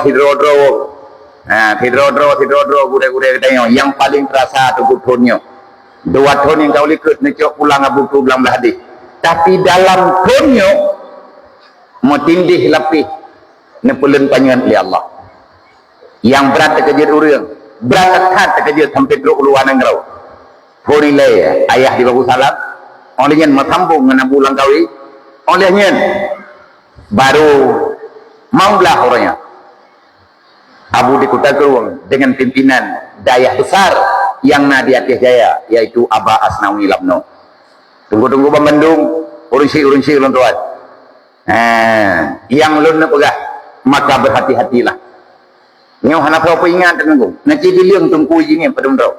hidrodro. Hidrodro gure-gure katanya yang paling terasa tu tonnya. Dua ton yang kau likut necok pulang abu tu belang belah hadis. Tapi dalam tonnya mau tindih lapih nepulen panjuan oleh Allah. Yang berat terkejut orang, berat kat terkejut sampai teruk luar nanggrau. Horilai ayah di babu salam, olehnya masambung dengan bulan kawi, olehnya baru maulah orangnya. Abu di Kota Geruang dengan pimpinan dayah besar yang di atas jaya, yaitu Aba Asnawi Labno. Tunggu-tunggu Bandung, urunsi ulun tuan. Yang ulun nak pegah, maka berhati-hatilah. Nyaw hanap apa ingat tenggu. Nanti diliang tungku jinip padumdrau.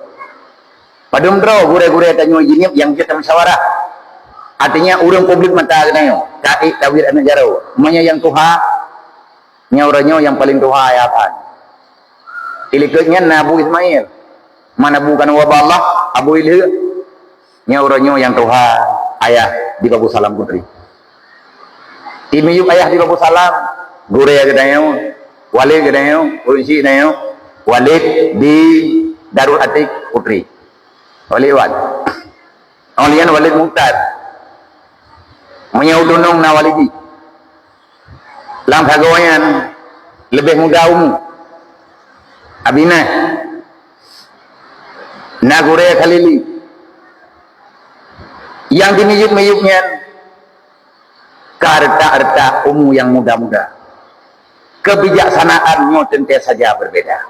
Padumdrau gure-gure tanya jinip yang kita musyawarah. Artinya urang publik mata katanya. Kaik tawir anak jarau. Manya yang tuha, nyauranya yang paling tuha ayatan. Ilikutnya Nabu Ismail. Mana bukan wabah Allah, Abu Ilhi. Nyauranya yang tuha ayah di Babu Salam Putri. Timiyuk ayah di Babu Salam. Gure katanya. Walid katanya. Urunsi katanya. Walid di Darul Atik Putri. Walid Wad. Olian Walid Mukhtar. Menyaudunung na walidi. Lang pagawayan lebih muda umum. Abinah Nagure Khalili yang dimiyuk-miyuknya karta-arta umum yang muda-muda, kebijaksanaannya tentu saja berbeda.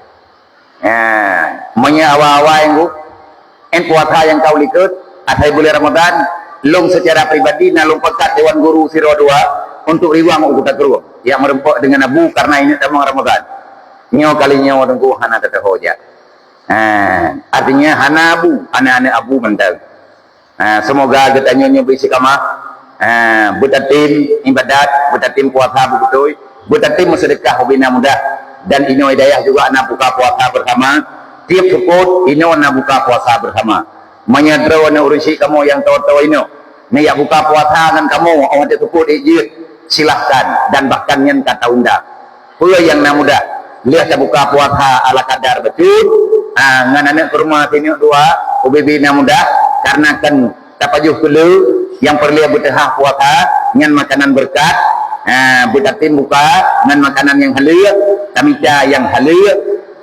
Menyawa-awa yang puasa yang kau likut atai bulan Ramadan long secara pribadi nalung pekat Dewan Guru Siro 2 untuk riwang Kota Geruang yang merempok dengan Abu karena ini tamang Ramadan. Nyo kalinya orang ku hana kata hoja. Artinya hana Abu, anak-anak Abu mentang. Semoga kita nyonya berisi kamah. Butatim ibadat, butatim puasa betul, butatim sedekah bina mudah dan ino hidayah juga anak buka puasa bersama. Tiap support ino anak buka puasa bersama. Menyadro anak urusi kamu yang tahu-tahu ino. Ni yang buka puasa dengan kamu, orang itu support ijit, silahkan dan bahkan yang kata unda. Pula yang nak mudah. Lihat buka puasa ala kadar betul. Ngan anak ke rumah sini dua, UBB na mudah karena kan tapajuh dulu yang perlu betah puasa ngan makanan berkat. Betatin buka ngan makanan yang halal, tamita yang halal.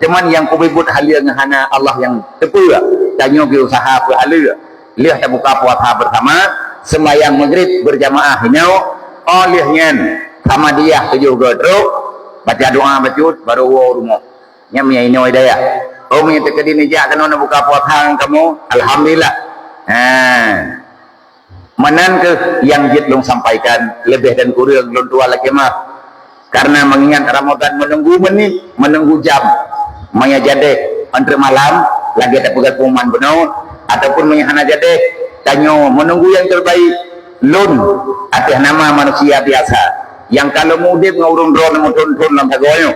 Cuman yang kubibut halal ngahana Allah yang tepu. Tanyo ke usaha halal. Lihat buka puasa bersama, sembahyang maghrib berjamaah hinau. Olehnya sama dia 7 godro. Baca doa bacut baru rumah nyamnya ini hidayah. Umi tekedi nijak kena buka puasa kamu alhamdulillah. Manan ke yang jit long sampaikan lebih dan kurang long tua lagi mah karena mengingat Ramadan menunggu menit menunggu jam maya jade entre malam lagi ada pegat pengumuman benar ataupun menyahana jade tanyo menunggu yang terbaik lun atas nama manusia biasa yang kalau mudib ngurung drone mutun dalam tagoyo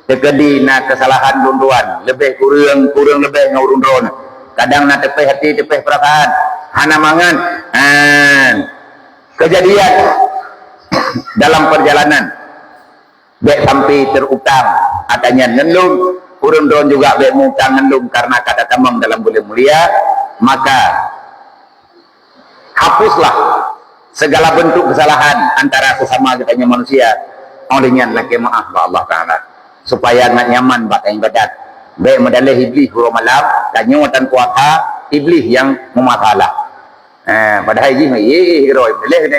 tekedi na kesalahan lunduan lebih kurang lebih ngurung drone kadang na tepeh hati tepeh perasaan hana mangan kejadian dalam perjalanan bek sampai terutang adanya ngelung kurang drone juga bek mutang ngelung karena kata tamang dalam bulan mulia maka hapuslah segala bentuk kesalahan antara sesama kitanya manusia olehnya laki maaf Allah Ta'ala supaya nggak nyaman batai badat baik medalih iblis huru malam dan nyuatan puasa iblis yang memasalah pada hari ini hiroi medalih ni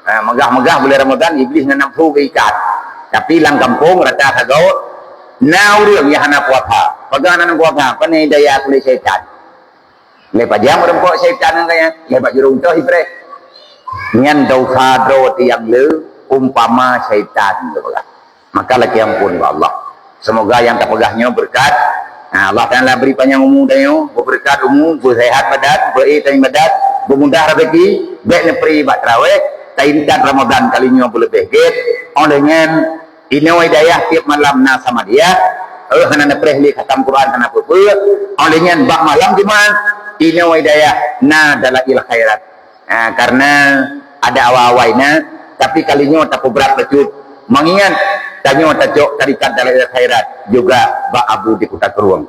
megah-megah bulan Ramadan iblis nak nafsu keikat tapi lang kampung rata kagau nau รื่องyang hana puasa paganan puasa pani daya oleh syaitan lepas jam rempok syaitan kaya lepas jurung tu ibre nyan dosa roti yang le umpama syaitan maka lagi ampun Allah semoga yang terpegahnya berkat Allah Ta'ala beri panjang umur dayo berkat umur bersehat badan beritain badan bermudah rezeki baik nepri bak terawih tainkan Ramadan kalinya lebih get olehnya ini hidayah tiap malam na sama dia hana nepri li khatam Quran hana pupu olehnya bak malam cuman ini hidayah na dalail khairat karena ada awal-awalnya tapi kalinya tak berat becut mengingat Kami mau tajuk tarikat dalam khairat juga Pak Abu di Kota Keruang.